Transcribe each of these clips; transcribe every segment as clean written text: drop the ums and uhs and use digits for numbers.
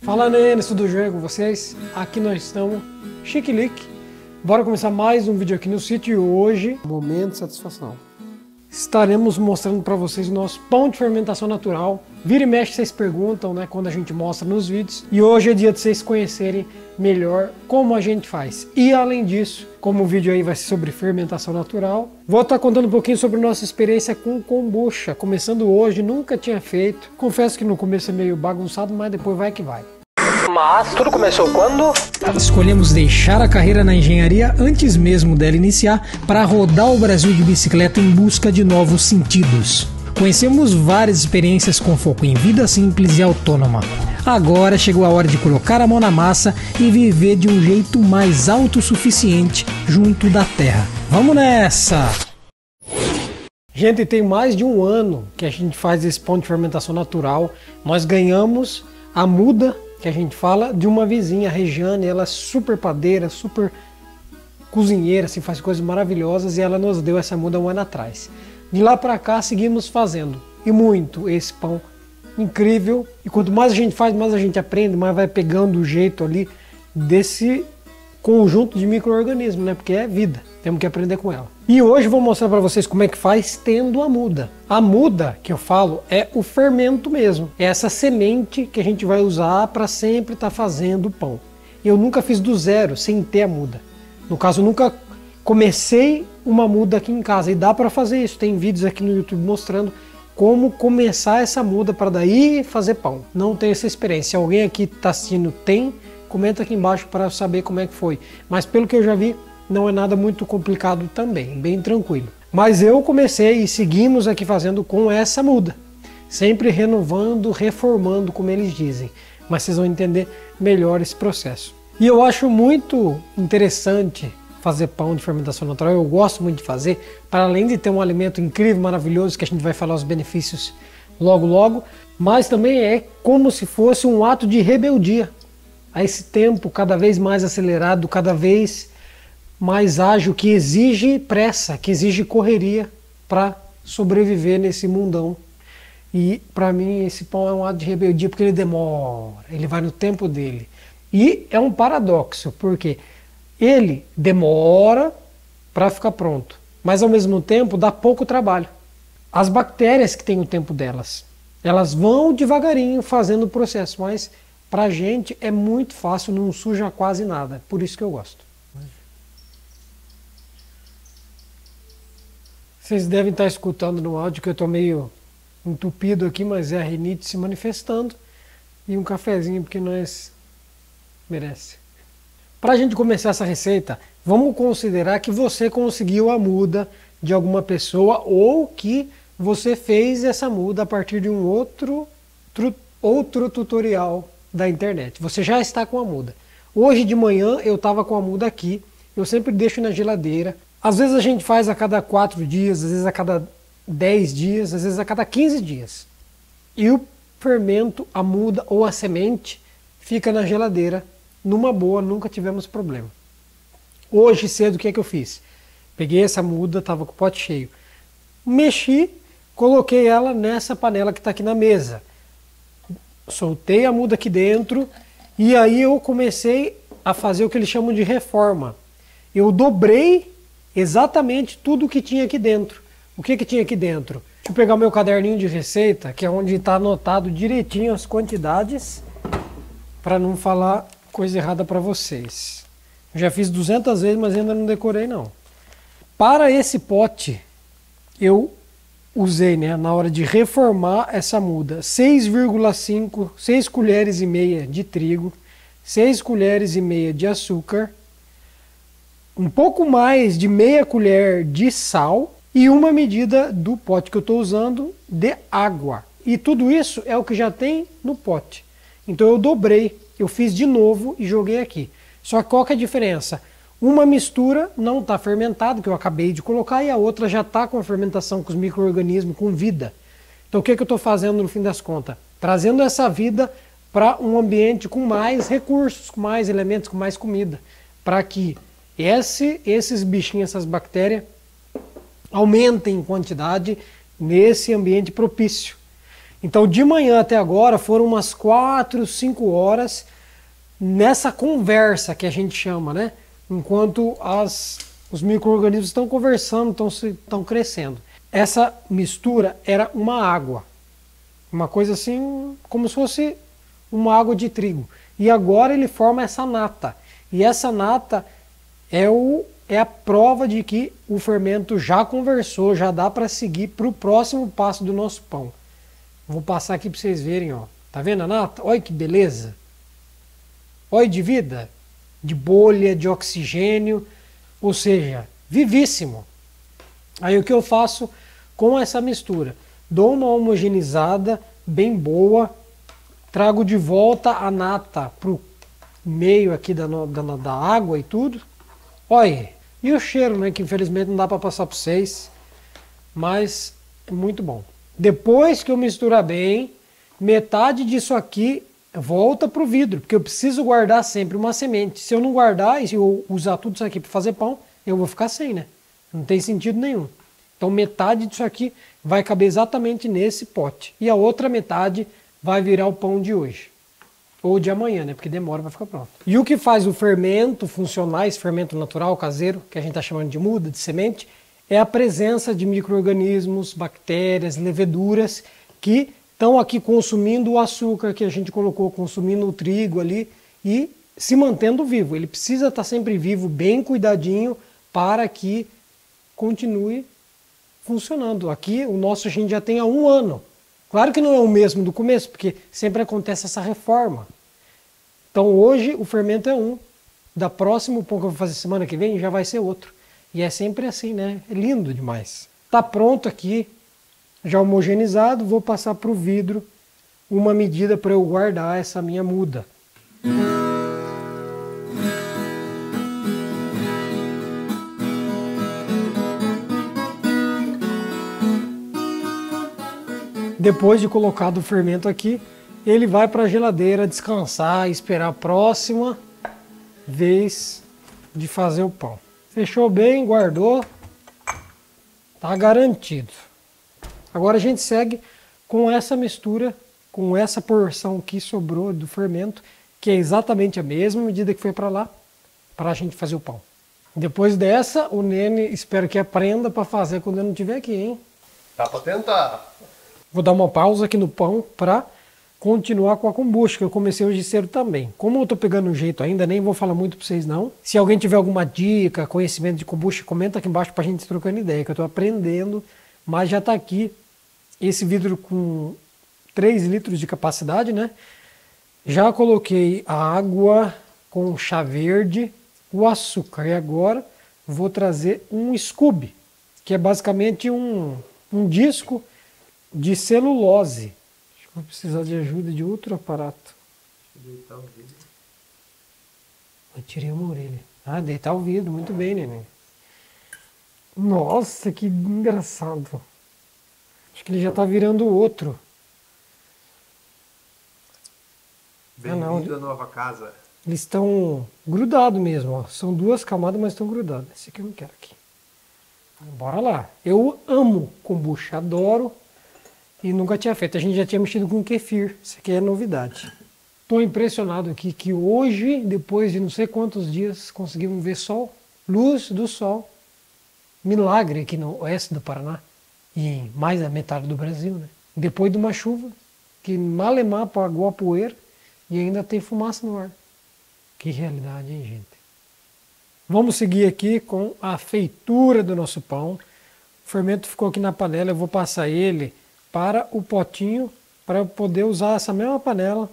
Fala Nenes, tudo jóia com vocês? Aqui nós estamos, Chiquilique. Bora começar mais um vídeo aqui no sítio e hoje, momento de satisfação. Estaremos mostrando para vocês o nosso pão de fermentação natural. Vira e mexe, vocês perguntam, né, quando a gente mostra nos vídeos. E hoje é dia de vocês conhecerem melhor como a gente faz. E além disso, como o vídeo aí vai ser sobre fermentação natural, vou estar contando um pouquinho sobre nossa experiência com kombucha. Começando hoje, nunca tinha feito. Confesso que no começo é meio bagunçado, mas depois vai que vai. Mas tudo começou quando? Escolhemos deixar a carreira na engenharia antes mesmo dela iniciar para rodar o Brasil de bicicleta em busca de novos sentidos. Conhecemos várias experiências com foco em vida simples e autônoma. Agora chegou a hora de colocar a mão na massa e viver de um jeito mais autossuficiente junto da terra. Vamos nessa! Gente, tem mais de um ano que a gente faz esse pão de fermentação natural. Nós ganhamos a muda, que a gente fala, de uma vizinha, a Regiane. Ela é super padeira, super cozinheira, assim, faz coisas maravilhosas, e ela nos deu essa muda um ano atrás. De lá para cá seguimos fazendo, e muito, esse pão incrível. E quanto mais a gente faz, mais a gente aprende, mais vai pegando o jeito ali desse conjunto de micro-organismos, né? Porque é vida, temos que aprender com ela. E hoje vou mostrar para vocês como é que faz tendo a muda. A muda que eu falo é o fermento mesmo, é essa semente que a gente vai usar para sempre estar fazendo o pão. Eu nunca fiz do zero, sem ter a muda. No caso, nunca comecei uma muda aqui em casa, e dá para fazer isso. Tem vídeos aqui no YouTube mostrando como começar essa muda para daí fazer pão. Não tenho essa experiência. Se alguém aqui está assistindo tem, comenta aqui embaixo para saber como é que foi. Mas pelo que eu já vi, não é nada muito complicado também, bem tranquilo. Mas eu comecei e seguimos aqui fazendo com essa muda. Sempre renovando, reformando, como eles dizem. Mas vocês vão entender melhor esse processo. E eu acho muito interessante fazer pão de fermentação natural. Eu gosto muito de fazer, para além de ter um alimento incrível, maravilhoso, que a gente vai falar os benefícios logo logo, mas também é como se fosse um ato de rebeldia a esse tempo cada vez mais acelerado, cada vez mais ágil, que exige pressa, que exige correria para sobreviver nesse mundão. E para mim esse pão é um ato de rebeldia porque ele demora, ele vai no tempo dele. E é um paradoxo, porque ele demora para ficar pronto, mas ao mesmo tempo dá pouco trabalho. As bactérias que têm o tempo delas, elas vão devagarinho fazendo o processo, mas pra gente é muito fácil, não suja quase nada, por isso que eu gosto. Vocês devem estar escutando no áudio que eu estou meio entupido aqui, mas é a rinite se manifestando, e um cafezinho porque nós merece. Para a gente começar essa receita, vamos considerar que você conseguiu a muda de alguma pessoa ou que você fez essa muda a partir de um outro tutorial da internet. Você já está com a muda. Hoje de manhã eu estava com a muda aqui, eu sempre deixo na geladeira. Às vezes a gente faz a cada 4 dias, às vezes a cada 10 dias, às vezes a cada 15 dias. E o fermento, a muda ou a semente fica na geladeira numa boa, nunca tivemos problema. Hoje cedo o que é que eu fiz? Peguei essa muda, estava com o pote cheio, mexi, coloquei ela nessa panela que está aqui na mesa, soltei a muda aqui dentro e aí eu comecei a fazer o que eles chamam de reforma. Eu dobrei exatamente tudo que tinha aqui dentro. O que tinha aqui dentro? Deixa eu pegar o meu caderninho de receita, que é onde está anotado direitinho as quantidades, para não falar coisa errada para vocês. Eu já fiz 200 vezes, mas ainda não decorei não. Para esse pote, eu usei, né, na hora de reformar essa muda, 6 colheres e meia de trigo, 6 colheres e meia de açúcar, um pouco mais de meia colher de sal e uma medida do pote que eu estou usando de água. E tudo isso é o que já tem no pote. Então eu dobrei, eu fiz de novo e joguei aqui. Só que qual que é a diferença? Uma mistura não está fermentada, que eu acabei de colocar, e a outra já está com a fermentação, com os micro-organismos, com vida. Então o que eu estou fazendo no fim das contas? Trazendo essa vida para um ambiente com mais recursos, com mais elementos, com mais comida. Para que esses bichinhos, essas bactérias, aumentem em quantidade nesse ambiente propício. Então de manhã até agora foram umas 4, 5 horas nessa conversa que a gente chama, né? Enquanto os micro-organismos estão conversando, estão crescendo. Essa mistura era uma água. Uma coisa assim, como se fosse uma água de trigo. E agora ele forma essa nata. E essa nata é a prova de que o fermento já conversou, já dá para seguir para o próximo passo do nosso pão. Vou passar aqui para vocês verem, ó. Tá vendo a nata? Olha que beleza. Olha de vida, de bolha, de oxigênio, ou seja, vivíssimo. Aí o que eu faço com essa mistura? Dou uma homogeneizada bem boa, trago de volta a nata para o meio aqui da água e tudo. Olha, e o cheiro, né, que infelizmente não dá para passar para vocês, mas é muito bom. Depois que eu misturar bem, metade disso aqui volta para o vidro, porque eu preciso guardar sempre uma semente. Se eu não guardar e se eu usar tudo isso aqui para fazer pão, eu vou ficar sem, né? Não tem sentido nenhum. Então metade disso aqui vai caber exatamente nesse pote. E a outra metade vai virar o pão de hoje. Ou de amanhã, né? Porque demora para ficar pronto. E o que faz o fermento funcionar, esse fermento natural, caseiro, que a gente está chamando de muda, de semente, é a presença de micro-organismos, bactérias, leveduras, que estão aqui consumindo o açúcar que a gente colocou, consumindo o trigo ali e se mantendo vivo. Ele precisa estar sempre vivo, bem cuidadinho, para que continue funcionando. Aqui o nosso a gente já tem há 1 ano. Claro que não é o mesmo do começo, porque sempre acontece essa reforma. Então hoje o fermento é um. Da próximo pão que eu vou fazer semana que vem já vai ser outro. E é sempre assim, né? É lindo demais. Tá pronto aqui, já homogeneizado. Vou passar para o vidro uma medida para eu guardar essa minha muda. Depois de colocado o fermento aqui, ele vai para a geladeira descansar e esperar a próxima vez de fazer o pão. Fechou bem, guardou, tá garantido. Agora a gente segue com essa mistura, com essa porção que sobrou do fermento, que é exatamente a mesma medida que foi para lá, para a gente fazer o pão. Depois dessa, o Nene espero que aprenda para fazer quando eu não estiver aqui, hein? Dá para tentar. Vou dar uma pausa aqui no pão para continuar com a kombucha, que eu comecei hoje cedo também. Como eu estou pegando um jeito ainda, nem vou falar muito para vocês não. Se alguém tiver alguma dica, conhecimento de kombucha, comenta aqui embaixo para a gente trocando ideia, que eu estou aprendendo, mas já está aqui esse vidro com 3 litros de capacidade, né? Já coloquei a água com chá verde, o açúcar, e agora vou trazer um Scooby, que é basicamente um disco de celulose. Acho que vou precisar de ajuda de outro aparato. Deitar o vidro. Eu tirei uma orelha. Ah, deitar o vidro, muito bem, neném. Nossa, que engraçado. Acho que ele já está virando outro. Bem-vindo à nova casa. Eles estão grudados mesmo, ó. São 2 camadas, mas estão grudados. Esse aqui eu não quero aqui. Bora lá. Eu amo kombucha, adoro. E nunca tinha feito. A gente já tinha mexido com kefir. Isso aqui é novidade. Estou impressionado aqui que hoje, depois de não sei quantos dias, conseguimos ver sol. Luz do sol. Milagre aqui no oeste do Paraná. E em mais da metade do Brasil, né? Depois de uma chuva que malemar apagou a poeira e ainda tem fumaça no ar. Que realidade, hein, gente? Vamos seguir aqui com a feitura do nosso pão. O fermento ficou aqui na panela. Eu vou passar ele para o potinho, para eu poder usar essa mesma panela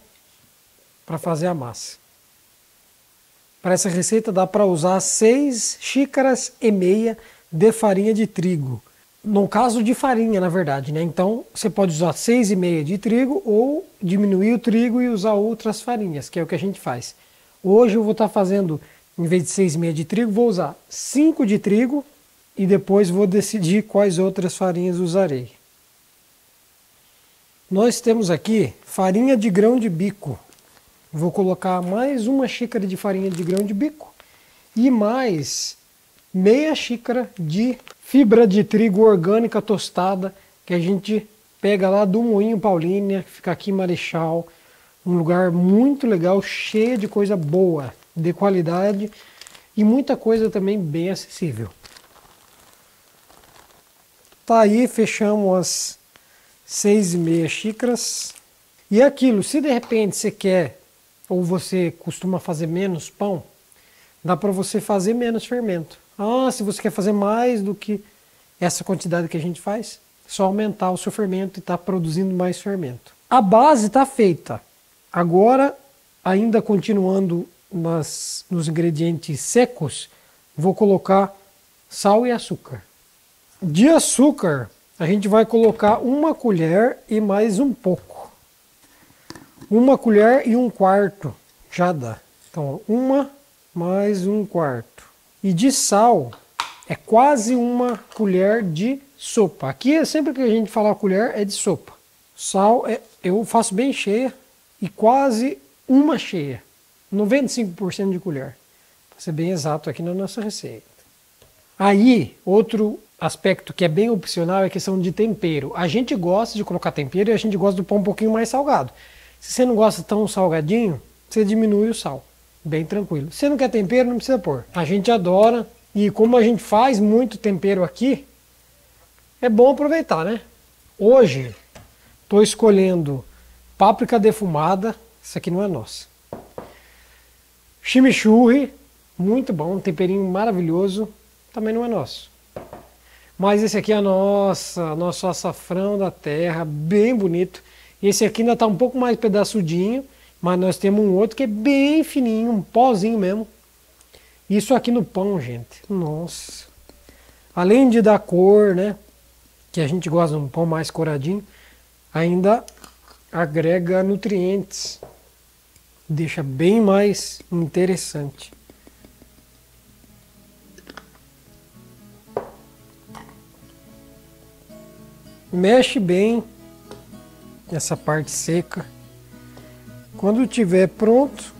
para fazer a massa. Para essa receita dá para usar 6,5 xícaras de farinha de trigo. No caso de farinha, na verdade, né? Então você pode usar 6,5 de trigo ou diminuir o trigo e usar outras farinhas, que é o que a gente faz. Hoje eu vou estar fazendo, em vez de 6,5 de trigo, vou usar 5 de trigo e depois vou decidir quais outras farinhas usarei. Nós temos aqui farinha de grão de bico. Vou colocar mais 1 xícara de farinha de grão de bico e mais meia xícara de fibra de trigo orgânica tostada que a gente pega lá do Moinho Paulínia, que fica aqui em Marechal, um lugar muito legal, cheio de coisa boa, de qualidade e muita coisa também bem acessível. Tá aí, fechamos as 6,5 xícaras. E é aquilo, se de repente você quer ou você costuma fazer menos pão, dá para você fazer menos fermento. Ah, se você quer fazer mais do que essa quantidade que a gente faz, é só aumentar o seu fermento e estar produzindo mais fermento. A base está feita. Agora, ainda continuando nos ingredientes secos, vou colocar sal e açúcar. De açúcar, a gente vai colocar 1 colher e mais um pouco. 1 colher e 1/4 já dá. Então, 1 mais 1/4. E de sal, é quase 1 colher de sopa. Aqui, sempre que a gente falar colher, é de sopa. Sal, eu faço bem cheia e quase 1 cheia. 95% de colher. Para ser bem exato aqui na nossa receita. Aí, outro aspecto que é bem opcional é a questão de tempero. A gente gosta de colocar tempero e a gente gosta do pão um pouquinho mais salgado. Se você não gosta tão salgadinho, você diminui o sal. Bem tranquilo. Se você não quer tempero, não precisa pôr. A gente adora. E como a gente faz muito tempero aqui, é bom aproveitar, né? Hoje, estou escolhendo páprica defumada. Isso aqui não é nossa. Chimichurri, muito bom, um temperinho maravilhoso. Também não é nosso. Mas esse aqui é nosso açafrão da terra, bem bonito. Esse aqui ainda está um pouco mais pedaçudinho, mas nós temos um outro que é bem fininho, um pozinho mesmo. Isso aqui no pão, gente, nossa. Além de dar cor, né, que a gente gosta de um pão mais coradinho, ainda agrega nutrientes. Deixa bem mais interessante. Mexe bem essa parte seca. Quando tiver pronto,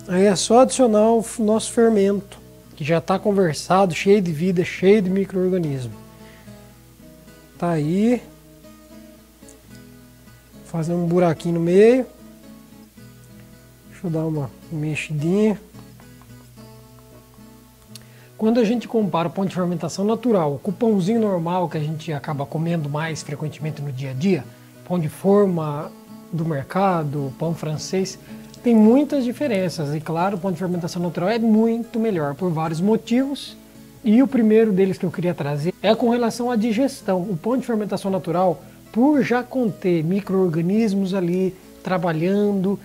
aí é só adicionar o nosso fermento, que já está conversado, cheio de vida, cheio de micro-organismo. Tá aí. Fazer um buraquinho no meio. Deixa eu dar uma mexidinha. Quando a gente compara o pão de fermentação natural com o pãozinho normal que a gente acaba comendo mais frequentemente no dia a dia, pão de forma do mercado, pão francês, tem muitas diferenças. E claro, o pão de fermentação natural é muito melhor por vários motivos. E o primeiro deles que eu queria trazer é com relação à digestão. O pão de fermentação natural, por já conter micro-organismos ali trabalhando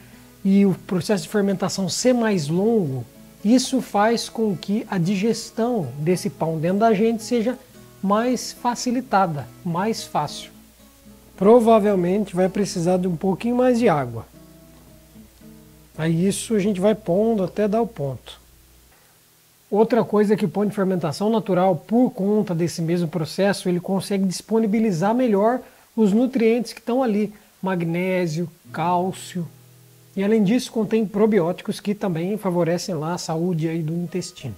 e o processo de fermentação ser mais longo, isso faz com que a digestão desse pão dentro da gente seja mais facilitada, mais fácil. Provavelmente vai precisar de um pouquinho mais de água. Aí isso a gente vai pondo até dar o ponto. Outra coisa é que o pão de fermentação natural, por conta desse mesmo processo, ele consegue disponibilizar melhor os nutrientes que estão ali, magnésio, cálcio. E além disso contém probióticos que também favorecem lá a saúde aí do intestino.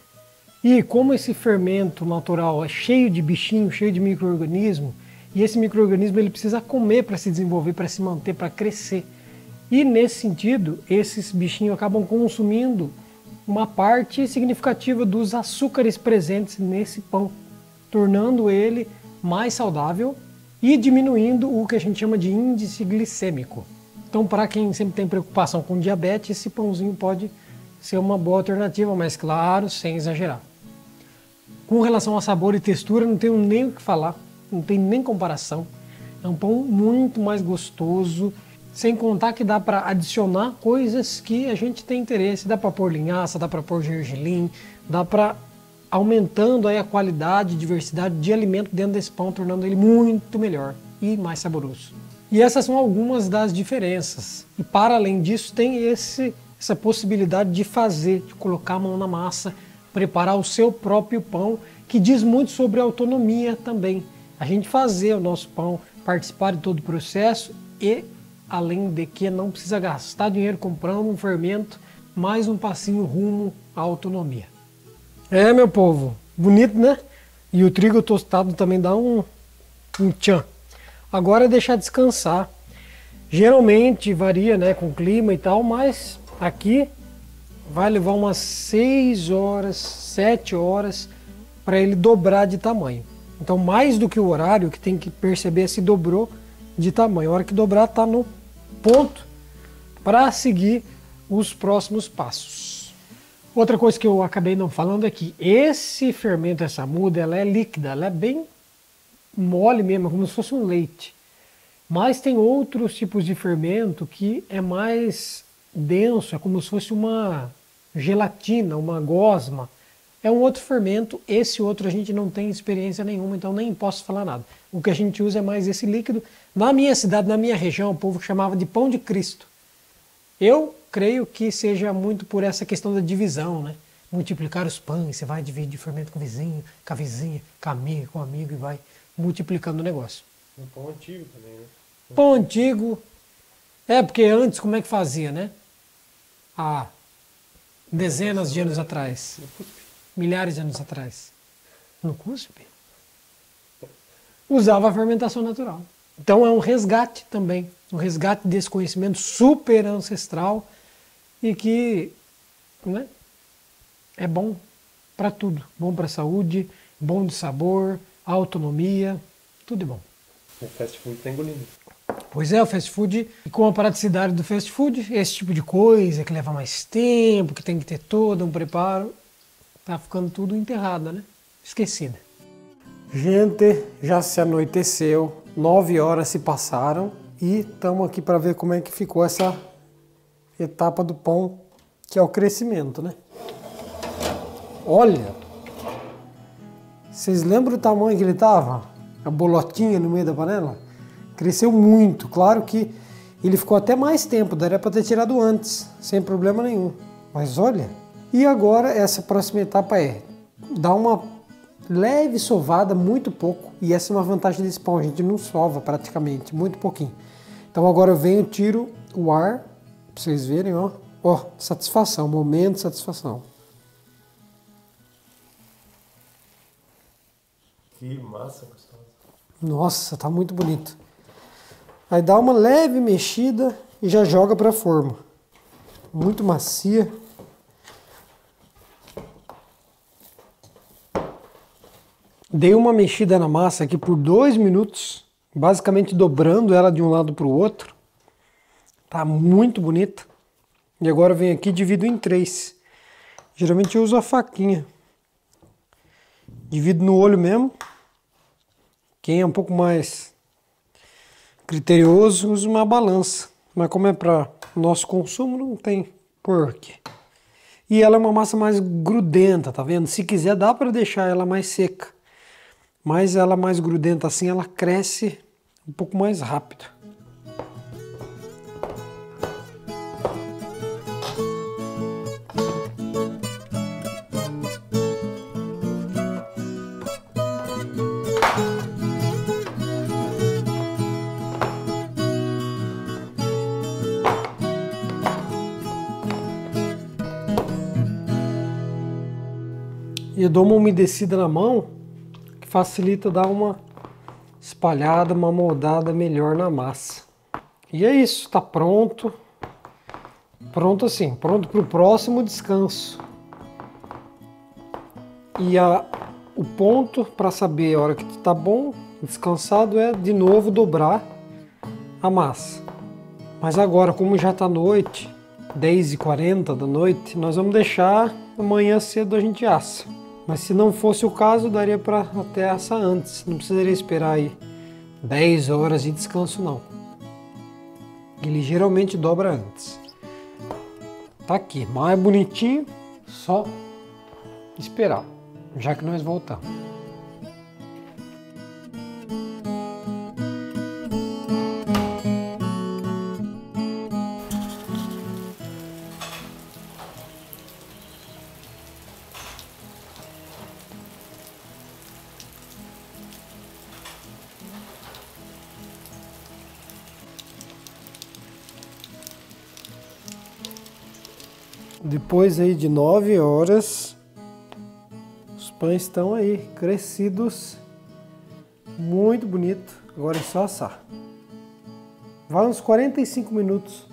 E como esse fermento natural é cheio de bichinho, cheio de micro-organismo, e esse micro-organismo ele precisa comer para se desenvolver, para se manter, para crescer. E nesse sentido, esses bichinhos acabam consumindo uma parte significativa dos açúcares presentes nesse pão, tornando ele mais saudável e diminuindo o que a gente chama de índice glicêmico. Então, para quem sempre tem preocupação com diabetes, esse pãozinho pode ser uma boa alternativa, mas claro, sem exagerar. Com relação a sabor e textura, não tenho nem o que falar, não tem nem comparação. É um pão muito mais gostoso, sem contar que dá para adicionar coisas que a gente tem interesse. Dá para pôr linhaça, dá para pôr gergelim, dá para aumentando aí a qualidade e diversidade de alimento dentro desse pão, tornando ele muito melhor e mais saboroso. E essas são algumas das diferenças. E para além disso, tem essa possibilidade de fazer, de colocar a mão na massa, preparar o seu próprio pão, que diz muito sobre autonomia também. A gente fazer o nosso pão, participar de todo o processo e, além de que não precisa gastar dinheiro comprando um fermento, mais um passinho rumo à autonomia. É, meu povo, bonito, né? E o trigo tostado também dá um tchan. Agora é deixar descansar. Geralmente varia, né, com o clima e tal, mas aqui vai levar umas 6 horas, 7 horas para ele dobrar de tamanho. Então, mais do que o horário, que tem que perceber se dobrou de tamanho. A hora que dobrar, está no ponto para seguir os próximos passos. Outra coisa que eu acabei não falando é que esse fermento, essa muda, ela é líquida, ela é bem mole mesmo, como se fosse um leite. Mas tem outros tipos de fermento que é mais denso, é como se fosse uma gelatina, uma gosma. É um outro fermento, esse outro a gente não tem experiência nenhuma, então nem posso falar nada. O que a gente usa é mais esse líquido. Na minha cidade, na minha região, o povo chamava de pão de Cristo. Eu creio que seja muito por essa questão da divisão, né? Multiplicar os pães, você vai dividir fermento com o vizinho, com a vizinha, com a amiga, com o amigo e vai multiplicando o negócio. Um pão antigo também, né? Pão antigo. É, porque antes como é que fazia, né? Há dezenas de anos atrás. Milhares de anos atrás. No cuspe. Usava a fermentação natural. Então é um resgate também. Um resgate desse conhecimento super ancestral e que, né, é bom para tudo. Bom para a saúde, bom de sabor, autonomia, tudo é bom. O fast food tá engolindo. Pois é, o fast food, e com a praticidade do fast food, esse tipo de coisa que leva mais tempo, que tem que ter todo um preparo, tá ficando tudo enterrado, né? Esquecida. Gente, já se anoiteceu, 9 horas se passaram e estamos aqui para ver como é que ficou essa etapa do pão, que é o crescimento, né? Olha, vocês lembram do tamanho que ele estava? A bolotinha no meio da panela? Cresceu muito, claro que ele ficou até mais tempo, daria para ter tirado antes, sem problema nenhum. Mas olha, e agora essa próxima etapa é dar uma leve sovada, muito pouco, e essa é uma vantagem desse pão, a gente não sova praticamente, muito pouquinho. Então agora eu venho, tiro o ar, para vocês verem, ó, satisfação, momento de satisfação. Que massa gostosa. Nossa, tá muito bonito. Aí dá uma leve mexida e já joga para a forma. Muito macia. Dei uma mexida na massa aqui por 2 minutos, basicamente dobrando ela de um lado para o outro. Tá muito bonita. E agora eu venho aqui e divido em 3. Geralmente eu uso a faquinha. Divido no olho mesmo. Quem é um pouco mais criterioso usa uma balança. Mas como é para nosso consumo, não tem porquê. E ela é uma massa mais grudenta, tá vendo? Se quiser dá para deixar ela mais seca. Mas ela mais grudenta assim, ela cresce um pouco mais rápido. E eu dou uma umedecida na mão, que facilita dar uma espalhada, uma moldada melhor na massa. E é isso, está pronto. Pronto assim, pronto para o próximo descanso. E o ponto para saber a hora que está bom, descansado, é de novo dobrar a massa. Mas agora, como já está noite, 10h40 da noite, nós vamos deixar amanhã cedo a gente assa. Mas se não fosse o caso, daria para até assar antes. Não precisaria esperar aí 10 horas de descanso, não. Ele geralmente dobra antes. Tá aqui, mais bonitinho, só esperar, já que nós voltamos. Depois aí de 9 horas, os pães estão aí crescidos, muito bonito. Agora é só assar. Vai uns 45 minutos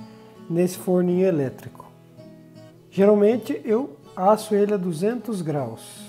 nesse forninho elétrico. Geralmente eu asso ele a 200 graus.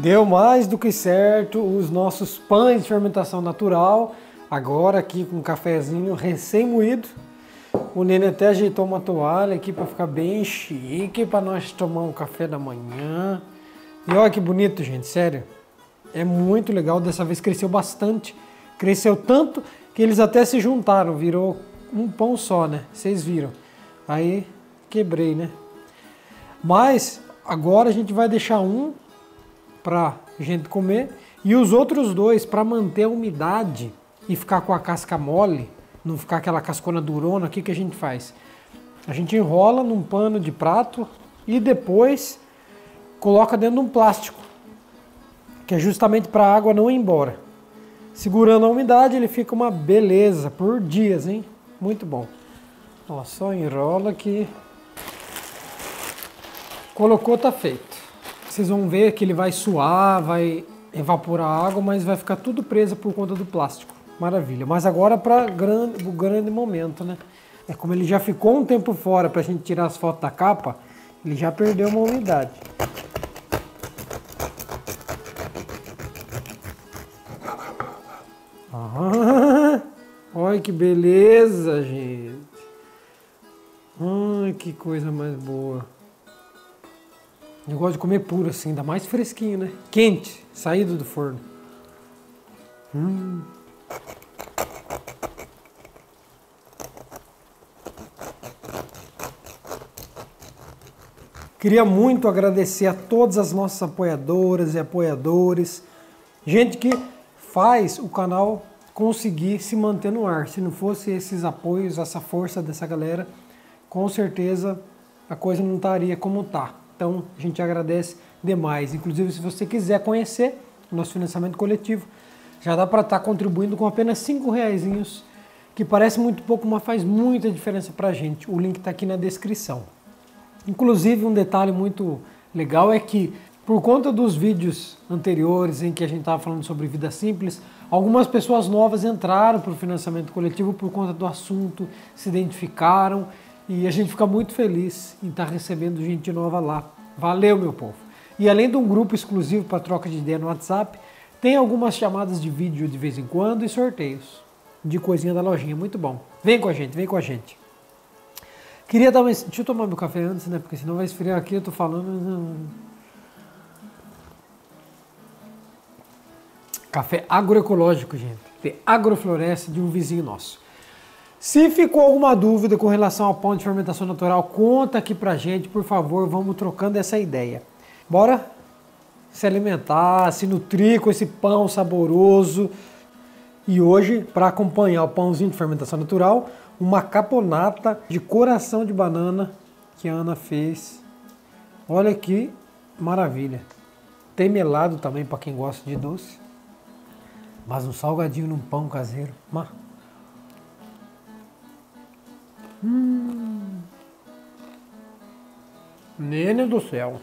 Deu mais do que certo os nossos pães de fermentação natural, agora aqui com um cafezinho recém-moído. O Nenê até ajeitou uma toalha aqui para ficar bem chique, para nós tomar um café da manhã. E olha que bonito, gente, sério. É muito legal, dessa vez cresceu bastante. Cresceu tanto que eles até se juntaram, virou um pão só, né? Vocês viram. Aí quebrei, né? Mas agora a gente vai deixar um para gente comer e os outros dois para manter a umidade e ficar com a casca mole, não ficar aquela cascona durona. O que que a gente faz? A gente enrola num pano de prato e depois coloca dentro de um plástico, que é justamente para a água não ir embora. Segurando a umidade, ele fica uma beleza por dias, hein? Muito bom. Ó, só enrola que colocou, tá feito. Vocês vão ver que ele vai suar, vai evaporar a água, mas vai ficar tudo preso por conta do plástico. Maravilha. Mas agora para o grande momento, né? É como ele já ficou um tempo fora para a gente tirar as fotos da capa, ele já perdeu uma umidade. Ah, olha que beleza, gente. Ai, que coisa mais boa. Eu gosto de comer puro assim, ainda mais fresquinho, né? Quente, saído do forno. Queria muito agradecer a todas as nossas apoiadoras e apoiadores. Gente que faz o canal conseguir se manter no ar. Se não fosse esses apoios, essa força dessa galera, com certeza a coisa não estaria como tá. Então a gente agradece demais. Inclusive, se você quiser conhecer o nosso financiamento coletivo, já dá para estar contribuindo com apenas R$5, que parece muito pouco, mas faz muita diferença para a gente. O link está aqui na descrição. Inclusive, um detalhe muito legal é que, por conta dos vídeos anteriores em que a gente estava falando sobre vida simples, algumas pessoas novas entraram para o financiamento coletivo por conta do assunto, se identificaram. E a gente fica muito feliz em estar recebendo gente nova lá. Valeu, meu povo! E além de um grupo exclusivo para troca de ideia no WhatsApp, tem algumas chamadas de vídeo de vez em quando e sorteios de coisinha da lojinha. Muito bom. Vem com a gente, vem com a gente. Queria dar uma... Deixa eu tomar meu café antes, né? Porque senão vai esfriar aqui, eu tô falando... Café agroecológico, gente. De Agrofloresta, de um vizinho nosso. Se ficou alguma dúvida com relação ao pão de fermentação natural, conta aqui pra gente, por favor, vamos trocando essa ideia. Bora se alimentar, se nutrir com esse pão saboroso. E hoje, para acompanhar o pãozinho de fermentação natural, uma caponata de coração de banana que a Ana fez. Olha que maravilha. Tem melado também para quem gosta de doce. Mas um salgadinho num pão caseiro. Nenê do céu.